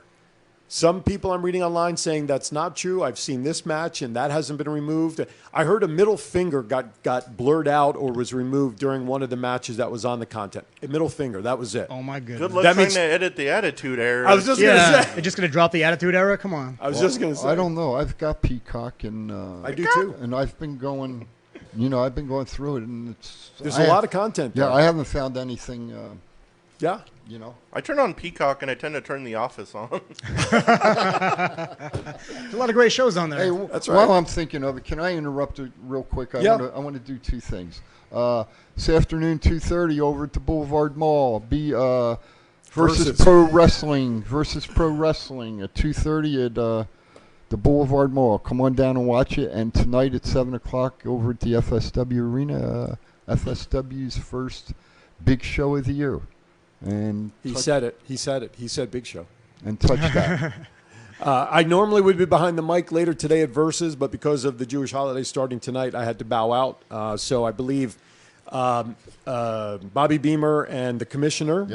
Some people I'm reading online saying that's not true. I've seen this match, and that hasn't been removed. I heard a middle finger got blurred out or was removed during one of the matches that was on the content. A middle finger, that was it. Oh, my goodness. Good luck That trying means- to edit the Attitude Era. I was just going to say. They're just going to drop the Attitude Era? Come on. I was just going to say. I don't know. I've got Peacock, and I do too. And I've been going through it, and There's a lot of content there. Yeah, I haven't found anything. Yeah. I turn on Peacock, and I tend to turn The Office on. There's a lot of great shows on there. Hey, That's right. while I'm thinking of it, can I interrupt it real quick? I want to do two things. This afternoon, 2:30 over at the Boulevard Mall. Versus Pro Wrestling at 2:30 at the Boulevard Mall. Come on down and watch it. And tonight at 7 o'clock over at the FSW Arena, FSW's first big show of the year. And He said it. He said Big Show. And touch that. I normally would be behind the mic later today at Versus, but because of the Jewish holiday starting tonight, I had to bow out. So I believe Bobby Beamer and the commissioner,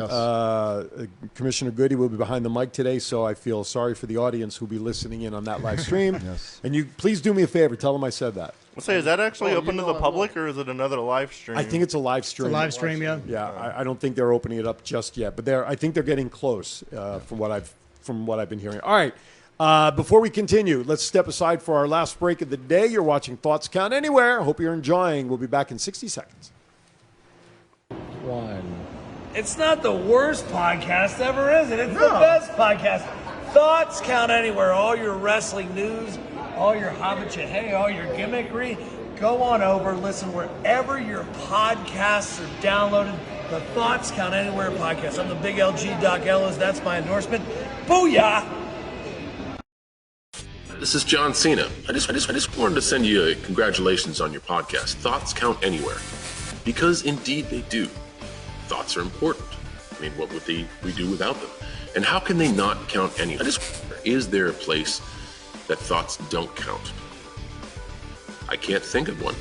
Commissioner Goody, will be behind the mic today. So I feel sorry for the audience who'll be listening in on that live stream. Yes. And you please do me a favor. Tell them I said that. Let's say, is that actually open to the public, or is it another live stream? I think it's a live stream. It's a live stream, yeah. Yeah, I don't think they're opening it up just yet, but I think they're getting close from what I've been hearing. All right, before we continue, let's step aside for our last break of the day. You're watching Thoughts Count Anywhere. Hope you're enjoying. We'll be back in 60 seconds. It's not the worst podcast ever, is it? It's the best podcast. Thoughts Count Anywhere. All your wrestling news, all your hobbit hey, all your gimmickry. Go on over, listen wherever your podcasts are downloaded. The Thoughts Count Anywhere podcast. I'm the big LG Doc Ellis. That's my endorsement. Booyah! This is John Cena. I just wanted to send you a congratulations on your podcast. Thoughts count anywhere. Because indeed they do. Thoughts are important. I mean, what would we do without them? And how can they not count anywhere? Is there a place that thoughts don't count? I can't think of one.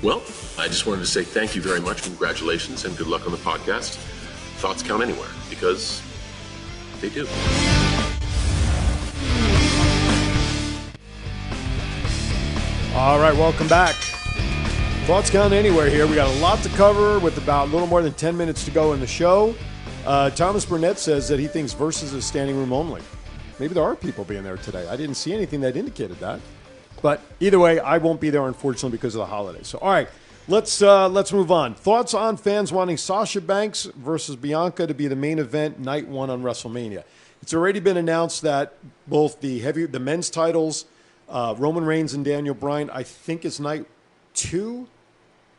Well, I just wanted to say thank you very much, congratulations, and good luck on the podcast. Thoughts count anywhere, because they do. All right, welcome back. Thoughts Count Anywhere here. We got a lot to cover with about a little more than 10 minutes to go in the show. Thomas Burnett says that he thinks Versus is standing room only. Maybe there are people being there today. I didn't see anything that indicated that. But either way, I won't be there, unfortunately, because of the holiday. So, all right, Let's move on. Thoughts on fans wanting Sasha Banks versus Bianca to be the main event night 1 on WrestleMania. It's already been announced that both the men's titles, Roman Reigns and Daniel Bryan, I think is night 2,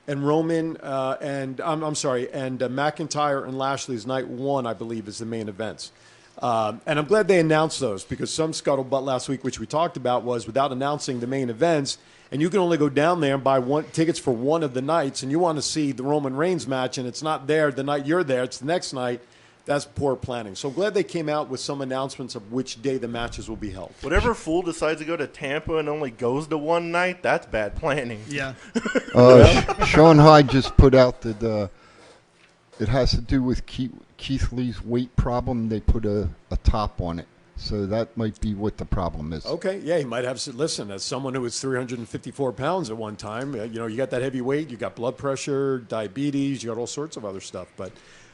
and Roman and McIntyre and Lashley's night 1, I believe, is the main events. And I'm glad they announced those, because some scuttlebutt last week, which we talked about, was without announcing the main events, and you can only go down there and buy tickets for one of the nights, and you want to see the Roman Reigns match, and it's not there the night you're there, it's the next night. That's poor planning. So I'm glad they came out with some announcements of which day the matches will be held. Whatever fool decides to go to Tampa and only goes to one night, that's bad planning. Yeah. Sean Hyde just put out that it has to do with Keith Lee's weight problem. They put a top on it. So that might be what the problem is. Okay, yeah, he might have. Listen, as someone who was 354 pounds at one time, you got that heavy weight, you got blood pressure, diabetes, you got all sorts of other stuff. But,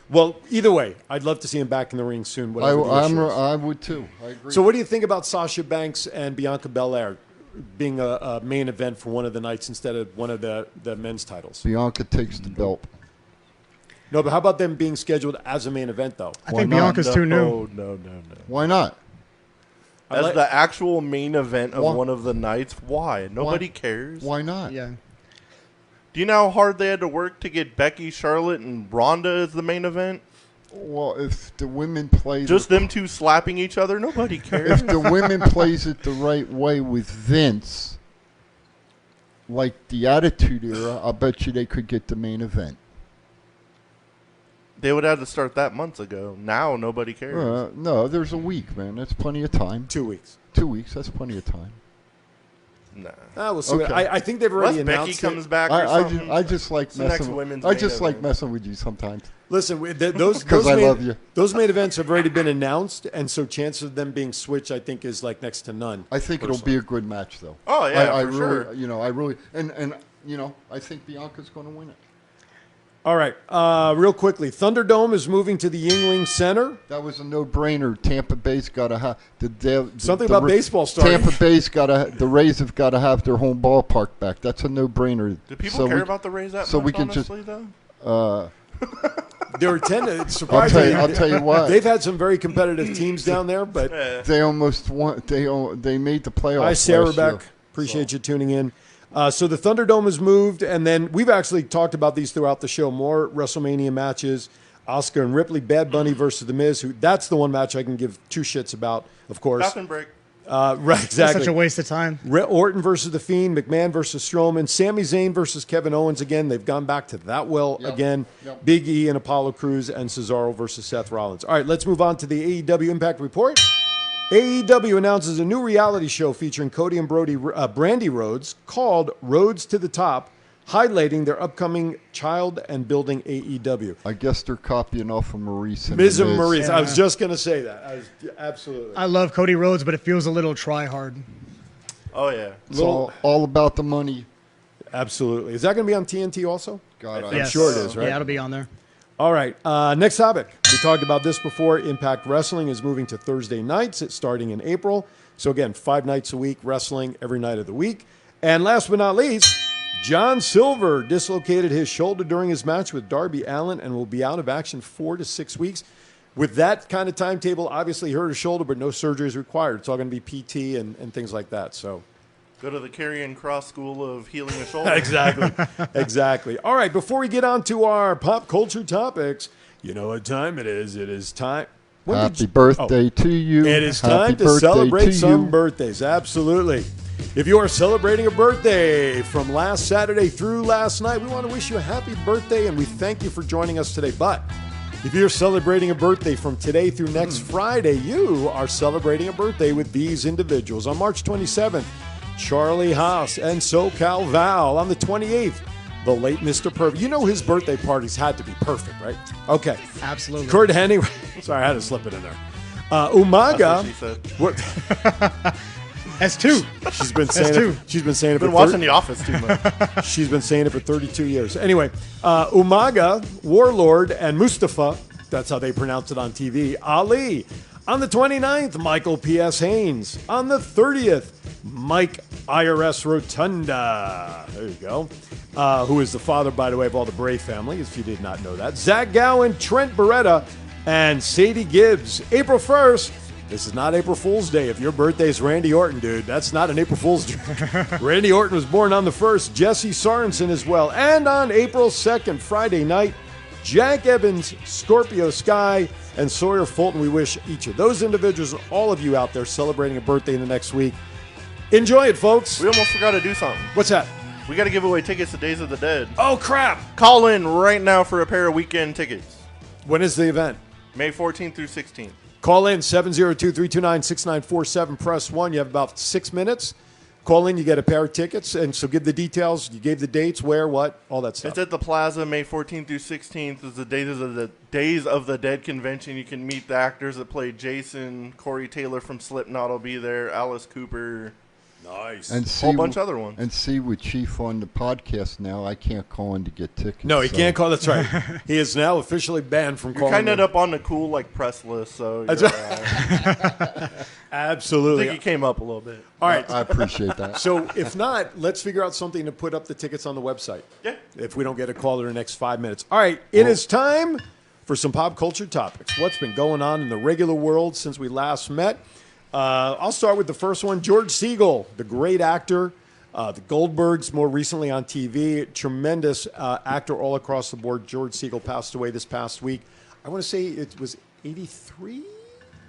well, either way, I'd love to see him back in the ring soon. I would too. I agree. So what do you think about Sasha Banks and Bianca Belair being a main event for one of the nights instead of one of the men's titles? Bianca takes the belt. No, but how about them being scheduled as a main event, though? I think Bianca's too new. No. Why not? As the actual main event of one of the nights, why? Nobody cares. Why not? Yeah. Do you know how hard they had to work to get Becky, Charlotte, and Ronda as the main event? Well, if the women play... Just them two slapping each other, nobody cares. If the women plays it the right way with Vince, like the Attitude Era, I'll bet you they could get the main event. They would have to start that months ago. Now nobody cares. No, there's a week, man. That's plenty of time. 2 weeks. 2 weeks, that's plenty of time. Nah. We'll see. Okay. I think they've already Unless announced Becky comes it. back or something. I just like It's the next messing. women's I main just like event. messing with you sometimes. Listen, those 'Cause I love you. Those main events have already been announced, and so chances of them being switched, I think, is like next to none. I think it'll be a good match, though. Oh, yeah, I for really, sure. I think Bianca's going to win it. All right, real quickly, Thunderdome is moving to the Yuengling Center. That was a no-brainer. Tampa Bay's got to have Something about baseball starting. Tampa Bay's got to. The Rays have got to have their home ballpark back. That's a no-brainer. Do people care about the Rays that much, honestly, though? They're surprisingly. I'll tell you what. They've had some very competitive teams down there, but they almost won. They made the playoffs. Hi, Sarah last year. Beck. Appreciate you tuning in. So the Thunderdome has moved, and then we've actually talked about these throughout the show. More WrestleMania matches. Oscar and Ripley, Bad Bunny versus The Miz. That's the one match I can give two shits about, of course. Bathroom break. Right, exactly. Such a waste of time. Orton versus The Fiend, McMahon versus Strowman, Sami Zayn versus Kevin Owens again. They've gone back to that again. Yep. Big E and Apollo Crews, and Cesaro versus Seth Rollins. All right, let's move on to the AEW Impact Report. AEW announces a new reality show featuring Cody and Brandy Rhodes called Roads to the Top, highlighting their upcoming child and building AEW. I guess they're copying off of Maurice and Miz The and Miz. Maurice. Yeah. I was just going to say that. Absolutely. I love Cody Rhodes, but it feels a little try-hard. Oh, yeah. It's all about the money. Absolutely. Is that going to be on TNT also? God, I'm sure it is, right? Yeah, it'll be on there. All right. Next topic. We talked about this before. Impact Wrestling is moving to Thursday nights. It's starting in April. So, again, 5 nights a week, wrestling every night of the week. And last but not least, John Silver dislocated his shoulder during his match with Darby Allin and will be out of action 4 to 6 weeks. With that kind of timetable, obviously he hurt his shoulder, but no surgery is required. It's all going to be PT and things like that. So, Go to the Karrion Cross School of Healing a Shoulder. Exactly. All right, before we get on to our pop culture topics, you know what time it is. It is time. Happy birthday to you. It is Happy time to birthday celebrate to some you. birthdays. Absolutely. If you are celebrating a birthday from last Saturday through last night, we want to wish you a happy birthday, and we thank you for joining us today. But if you're celebrating a birthday from today through next Friday, you are celebrating a birthday with these individuals. On March 27th, Charlie Haas and SoCal Val. On the 28th, the late Mr. Perfect. You know his birthday parties had to be perfect, right? Okay. Absolutely. Kurt Hennig. Sorry, I had to slip it in there. Umaga. That's what she said. What? That's two. She's been saying two. it. She's been saying it. Been for watching The Office too much. She's been saying it for 32 years. Anyway, Umaga, Warlord, and Mustafa. That's how they pronounce it on TV. Ali. On the 29th, Michael P.S. Haynes. On the 30th, Mike IRS Rotunda. There you go. Who is the father, by the way, of all the Bray family, if you did not know that. Zach Gowen, Trent Beretta, and Sadie Gibbs. April 1st. This is not April Fool's Day. If your birthday is Randy Orton, dude, that's not an April Fool's Day. Randy Orton was born on the 1st. Jesse Sorensen as well. And on April 2nd, Friday night, Jack Evans, Scorpio Sky, and Sawyer Fulton. We wish each of those individuals and all of you out there celebrating a birthday in the next week. Enjoy it, folks. We almost forgot to do something. What's that? We got to give away tickets to Days of the Dead. Oh, crap. Call in right now for a pair of weekend tickets. When is the event? May 14th through 16th. Call in 702-329-6947. Press 1. You have about 6 minutes. Call in. You get a pair of tickets. And so give the details. You gave the dates, where, what, all that stuff. It's at the Plaza, May 14th through 16th. It's the Days of the Dead convention. You can meet the actors that played Jason. Corey Taylor from Slipknot will be there. Alice Cooper. Nice. And A whole bunch of other ones. And see, with Chief on the podcast now, I can't call in to get tickets. No, he so. can't call. That's right. He is now officially banned from You're calling. kind of in. up on the cool like press list, so you're That's all right. right. Absolutely. I think you came up a little bit. All right. I appreciate that. So if not, let's figure out something to put up the tickets on the website. Yeah. If we don't get a call in the next 5 minutes. All right. It is time for some pop culture topics. What's been going on in the regular world since we last met? I'll start with the first one. George Siegel, the great actor. The Goldbergs, more recently on TV. Tremendous actor all across the board. George Siegel passed away this past week. I want to say it was 83?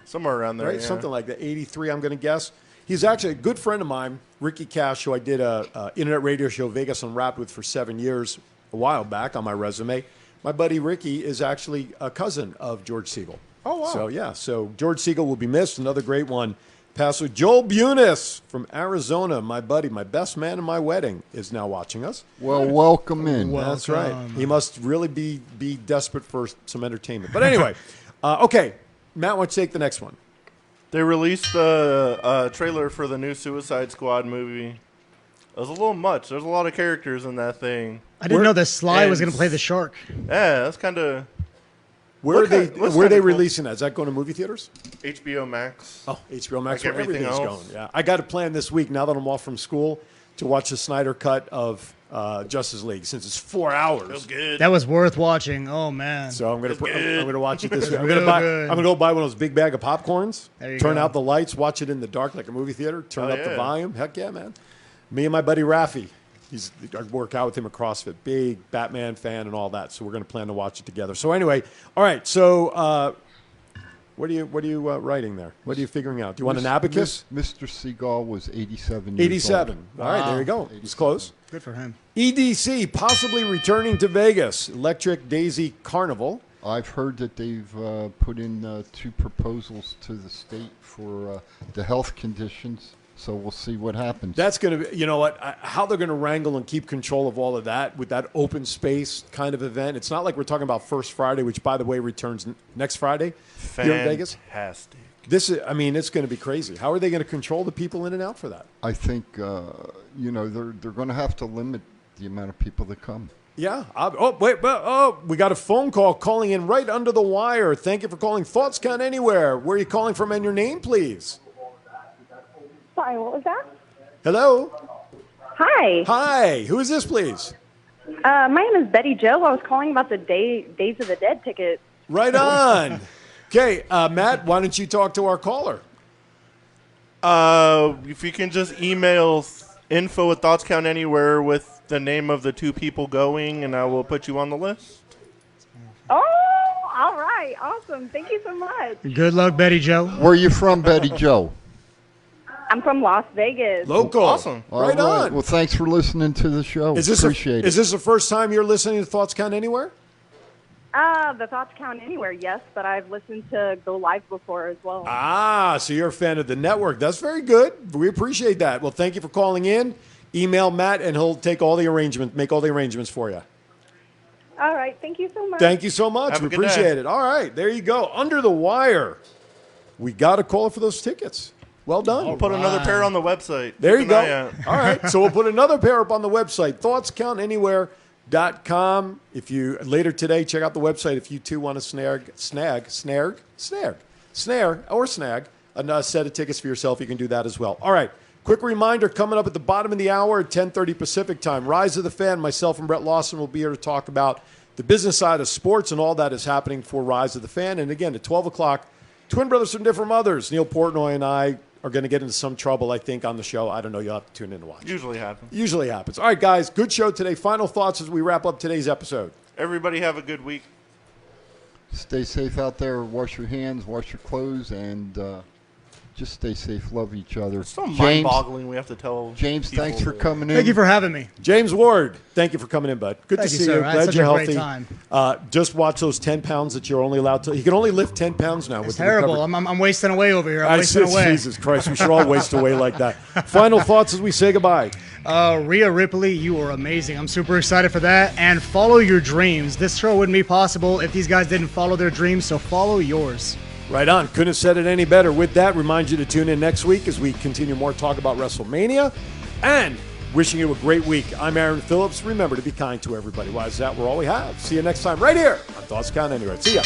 Somewhere around there, Right, yeah. something like that. 83, I'm going to guess. He's actually a good friend of mine, Ricky Cash, who I did a internet radio show, Vegas Unwrapped, with for 7 years, a while back on my resume. My buddy Ricky is actually a cousin of George Siegel. Oh, wow. So, yeah. So, George Siegel will be missed. Another great one. Pastor Joel Bunis from Arizona, my buddy, my best man in my wedding, is now watching us. Well, welcome in. That's right. He must really be desperate for some entertainment. But anyway, okay. Matt, why don't you take the next one? They released a trailer for the new Suicide Squad movie. It was a little much. There's a lot of characters in that thing. I didn't know that Sly was and- going to play the shark. Yeah, that's kind of Where are they kinda cool. releasing that? Is that going to movie theaters? HBO Max. Oh, HBO Max, Like where everything everything's else. going. Yeah, I got a plan this week, now that I'm off from school, to watch the Snyder cut of Justice League, since it's 4 hours. Feels good. That was worth watching. Oh, man. So I'm gonna good. I'm gonna watch it this week. I'm Real gonna good. go buy one of those big bag of popcorns. There you turn go. out the lights, watch it in the dark like a movie theater. Turn Oh, up the yeah. volume. Heck yeah, man! Me and my buddy Rafi. I work out with him at CrossFit. Big Batman fan and all that. So we're gonna plan to watch it together. So anyway, all right. So what are you writing there? What are you figuring out? Do you want an abacus? Mr. Seagal was 87 years 87. old. All right, there you go. It's close. Good for him. EDC possibly returning to Vegas. Electric Daisy Carnival. I've heard that they've put in 2 proposals to the state for the health conditions, so we'll see what happens. That's going to be, you know what, how they're going to wrangle and keep control of all of that with that open space kind of event. It's not like we're talking about First Friday, which, by the way, returns next Friday here in Vegas. Fantastic. This is, I mean, it's going to be crazy. How are they going to control the people in and out for that? I think they're going to have to limit the amount of people that come. Yeah. We got a phone call calling in right under the wire. Thank you for calling Thoughts Count Anywhere. Where are you calling from and your name, please? Sorry, what was that? Hello. Hi. Hi. Who is this, please? My name is Betty Joe. I was calling about the Days of the Dead ticket. Right on. Okay, Matt, why don't you talk to our caller? If you can just email info@thoughtscountanywhere with the name of the 2 people going, and I will put you on the list. Oh, all right. Awesome. Thank you so much. Good luck, Betty Joe. Where are you from, Betty Joe? I'm from Las Vegas. Local. Awesome. Right on. Well, thanks for listening to the show. Appreciate it. Is this the first time you're listening to Thoughts Count Anywhere? The Thoughts Count Anywhere, yes, but I've listened to Go Live before as well. Ah, so you're a fan of the network. That's very good. We appreciate that. Well, thank you for calling in. Email Matt, and he'll make all the arrangements for you. All right. Thank you so much. Thank you so much. Have a We good appreciate day. it. All right, there you go. Under the wire. We got a call for those tickets. Well done. We'll put another pair on the website. There Keep you an eye go. out. All right. So we'll put another pair up on the website, thoughtscountanywhere.com. If you later today, check out the website if you too want to snag a set of tickets for yourself. You can do that as well. All right. Quick reminder, coming up at the bottom of the hour at 10:30 Pacific time, Rise of the Fan, myself and Brett Lawson will be here to talk about the business side of sports and all that is happening for Rise of the Fan. And again, at 12 o'clock, twin brothers from different mothers, Neil Portnoy and I are going to get into some trouble, I think, on the show. I don't know. You'll have to tune in to watch. Usually happens. Usually happens. All right, guys, good show today. Final thoughts as we wrap up today's episode. Everybody have a good week. Stay safe out there. Wash your hands, wash your clothes, and just stay safe. Love each other. It's so mind-boggling we have to tell James, people. thanks for coming in. Thank you for having me. James Ward, thank you for coming in, bud. Good Thank to you, see sir. you. I had Glad such you're a great healthy. time. Just watch those 10 pounds that you're only allowed to. You can only lift 10 pounds now. It's with the terrible. recovery. I'm wasting away over here. I'm wasting away. Jesus Christ, we should all waste away like that. Final thoughts as we say goodbye. Rhea Ripley, you are amazing. I'm super excited for that. And follow your dreams. This show wouldn't be possible if these guys didn't follow their dreams, so follow yours. Right on. Couldn't have said it any better. With that, remind you to tune in next week as we continue more talk about WrestleMania. And wishing you a great week. I'm Aaron Phillips. Remember to be kind to everybody. Why is that? We're all we have. See you next time right here on Thoughts Count Anywhere. See ya.